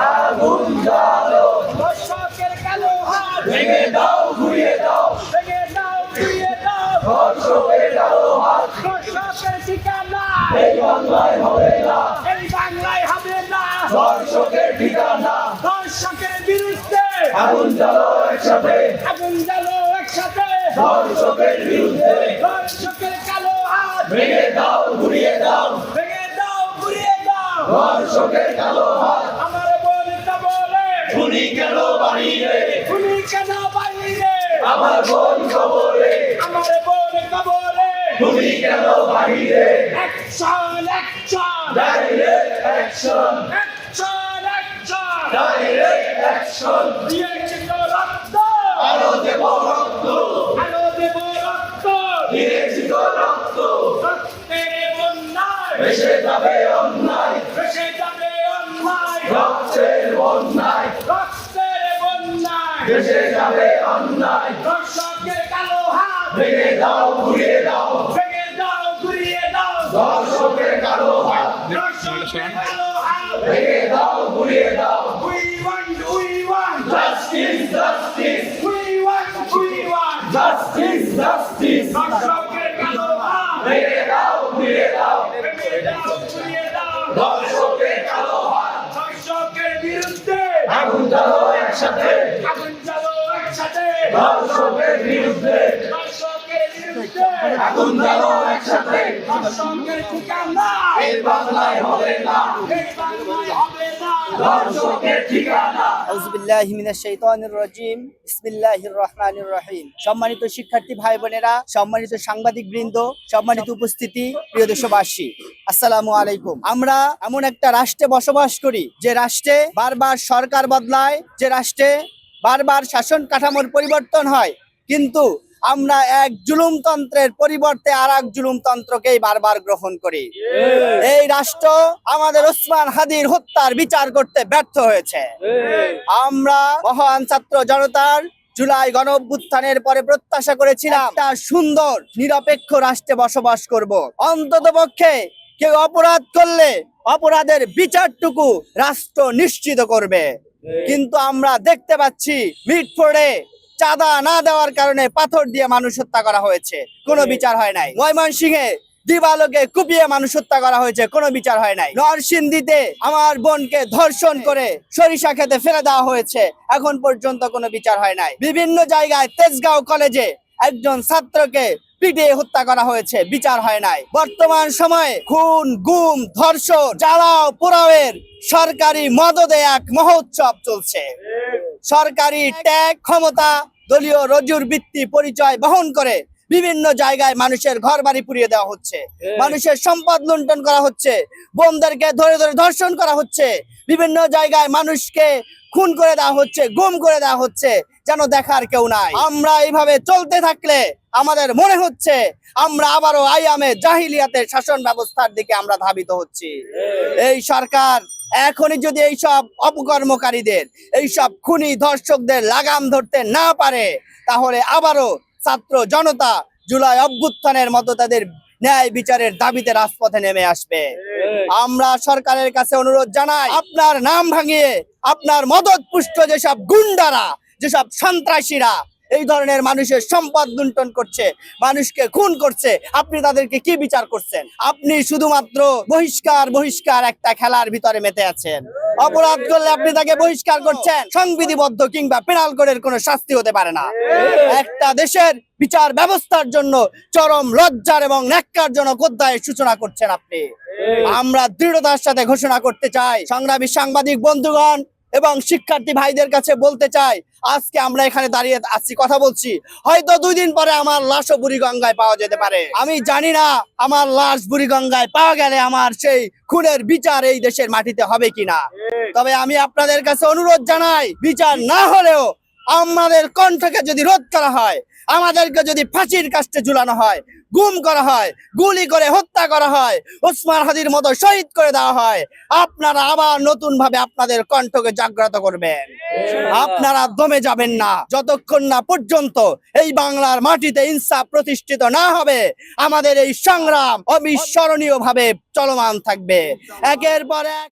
আগুন জ্বালো, দর্শকের কালো হাত ভেঙে দাও ঘুরিয়ে দাও, ভেঙে দাও, ঘুরিয়ে দাও। ধর্ষকের কালো হাত দর্শকের ঠিকানা এই বাংলায় হবে না, এই বাংলায় হবে না। ধর্ষকের ঠিকানা। দর্শকের বিরুদ্ধে আগুন জ্বালো একসাথে, আগুন জ্বালো একসাথে। ধর্ষকের বিরুদ্ধে দর্শকের কালো হাত ভেঙে দাও ঘুরিয়ে দাও, ভেঙে দাও, ঘুরিয়ে দাও। ধর্ষকের কালো হাত। আমার বোনটা বলে খুনি কেন বাহিরে, তুমি কেন বাইরে? আমার বোন খবরে, আমার বোনটা বলে খুনি কেন বাহিরে। Action, action, direct action, action, action. Direct action. দিয়েছি তো রক্ত, আরো দেব রক্ত, আরো দেব রক্ত। দিয়েছি তো রক্ত, রক্তের বন্যায় ভেসে যাবে অন্যায়, ভেসে যাবে অন্যায়। রক্তের বন্যায়, রক্তের বন্যায় ভেসে যাবে অন্যায়। দর্শকের কালো হাত ভেঙে দাও ঘুরিয়ে দাও, ভেঙে দাও, ঘুরিয়ে দাও। ধর্ষকের কালো হাত। দর্শকের কালো হাত ভেঙে দাও ঘুরিয়ে দাও, We want, we want, justice justice, we want, we want. Justice justice. দর্শকের কালো হাত ভেঙে দাও ঘুরিয়ে দাও, ভেঙে দাও, ঘুরিয়ে দাও। ধর্ষকের কালো হাত। দর্শকের বিরুদ্ধে আগুন জ্বালো একসাথে, আগুন জ্বালো একসাথে। ধর্ষকের বিরুদ্ধে দর্শকের বিরুদ্ধে আগুন জ্বালো একসাথে। দর্শকের ঠিকানা এই বাংলায় হবে না, এই বাংলায় হবে না। ধর্ষকের ঠিকানা। আউযুবিল্লাহি মিনাশ শাইতানির রাজিম। বিসমিল্লাহির রহমানির রহিম। সম্মানিত শিক্ষার্থী ভাই বোনেরা, সম্মানিত সাংবাদিক বৃন্দ, সম্মানিত উপস্থিতি, প্রিয় দেশবাসী, আসসালামু আলাইকুম। আমরা এমন একটা রাষ্ট্রে বসবাস করি যে রাষ্ট্রে বারবার সরকার বদলায়, যে রাষ্ট্রে বারবার শাসন কাঠামোর পরিবর্তন হয়, কিন্তু আমরা এক জুলুমতন্ত্রের পরিবর্তে আর এক জুলুমতন্ত্রকেই বারবার গ্রহণ করি। এই রাষ্ট্র আমাদের ওসমান হাদির হত্যার বিচার করতে ব্যর্থ হয়েছে। আমরা মহান ছাত্র জনতার জুলাই গণ অভ্যুত্থানের পরে প্রত্যাশা করেছিলাম একটা সুন্দর নিরপেক্ষ রাষ্ট্রে বসবাস করব। অন্ততপক্ষে কেউ অপরাধ করলে অপরাধের বিচারটুকু রাষ্ট্র নিশ্চিত করবে। কিন্তু আমরা দেখতে পাচ্ছি মিটফোর্ডে চাঁদা না দেওয়ার কারণে পাথর দিয়ে মানুষ হত্যা করা হয়েছে, কোনো বিচার হয় নাই। ময়মনসিংহে দিবালোকে কুপিয়ে মানুষ হত্যা করা হয়েছে, কোনো বিচার হয় নাই। নরসিংদীতে আমার বোনকে ধর্ষণ করে সরিষা খেতে ফেলে দেওয়া হয়েছে, এখন পর্যন্ত কোনো বিচার হয় নাই। বিভিন্ন জায়গায় তেজগাঁও কলেজে একজন ছাত্রকে পিটিয়ে হত্যা করা হয়েছে, বিচার হয় নাই। বর্তমান সময়ে খুন, গুম, ধর্ষণ, জ্বালাও পোড়াওয়ের সরকারি মদদে এক মহোৎসব চলছে। সরকারি ট্যাগ, ক্ষমতা, দলীয় রজুর বৃত্তি পরিচয় বহন করে বিভিন্ন জায়গায় মানুষের ঘর বাড়ি পুড়িয়ে দেওয়া হচ্ছে, মানুষের সম্পদ লুণ্ঠন করা হচ্ছে, বোনদেরকে ধরে ধরে ধর্ষণ করা হচ্ছে, বিভিন্ন জায়গায় মানুষকে খুন করে দেওয়া হচ্ছে, গুম করে দেওয়া হচ্ছে, যেন দেখার কেউ নাই। আমরা এইভাবে চলতে থাকলে আমাদের মনে হচ্ছে আমরা আবারও আইয়ামে জাহিলিয়াতের শাসন ব্যবস্থার দিকে আমরা ধাবিত হচ্ছি। এই সরকার এখনই যদি এইসব অপকর্মকারীদের, এইসব খুনি ধর্ষকদের লাগাম ধরতে না পারে, তাহলে আবারও ছাত্র জনতা জুলাই অভ্যুত্থানের মতো তাদের ন্যায় বিচারের দাবিতে রাজপথে নেমে আসবে। আমরা সরকারের কাছে অনুরোধ জানাই, আপনার নাম ভাঙিয়ে আপনার মদত পুষ্ট যেসব গুন্ডারা, যেসব সন্ত্রাসীরা এই ধরনের মানুষের সম্পদ লুণ্ঠন করছে, মানুষকে খুন করছে, আপনি তাদেরকে কি বিচার করছেন? আপনি শুধুমাত্র বহিষ্কার একটা খেলার ভিতরে মেতে আছেন। অপরাধ করলে আপনি তাকে বহিষ্কার করছেন, সংবিধিবদ্ধ কিংবা পেনাল কোডের কোনো শাস্তি হতে পারে না। একটা দেশের বিচার ব্যবস্থার জন্য চরম লজ্জার এবং ন্যাক্কারজনক অধ্যায়ের সূচনা করছেন আপনি। আমরা দৃঢ়তার সাথে ঘোষণা করতে চাই, সংগ্রামী সাংবাদিক বন্ধুগণ এবং শিক্ষার্থী ভাইদের কাছে বলতে চাই, আজকে আমরা এখানে দাঁড়িয়ে আছি, কথা বলছি, হয়তো 2 দিন পরে আমার লাশও বুড়িগঙ্গায় পাওয়া যেতে পারে। আমি জানি না আমার লাশ বুড়িগঙ্গায় পাওয়া গেলে আমার সেই খুনের বিচার এই দেশের মাটিতে হবে কিনা। তবে আমি আপনাদের কাছে অনুরোধ জানাই, বিচার না হলেও আমাদের কণ্ঠকে যদি রোধ করা হয়, আমাদেরকে যদি ফাঁসির কাস্টে ঝুলানো হয়, গুম করা হয়, গুলি করে হত্যা করা হয়, ওসমান হাদির মতো শহীদ করে দেওয়া হয়, আপনারা আবার নতুন ভাবে আপনাদের কণ্ঠকে জাগ্রত করবেন। আপনারা দমে যাবেন না যতক্ষণ না পর্যন্ত এই বাংলার মাটিতে ইনসাফ প্রতিষ্ঠিত না হবে। আমাদের এই সংগ্রাম অবিস্মরণীয় ভাবে চলমান থাকবে, একের পর এক।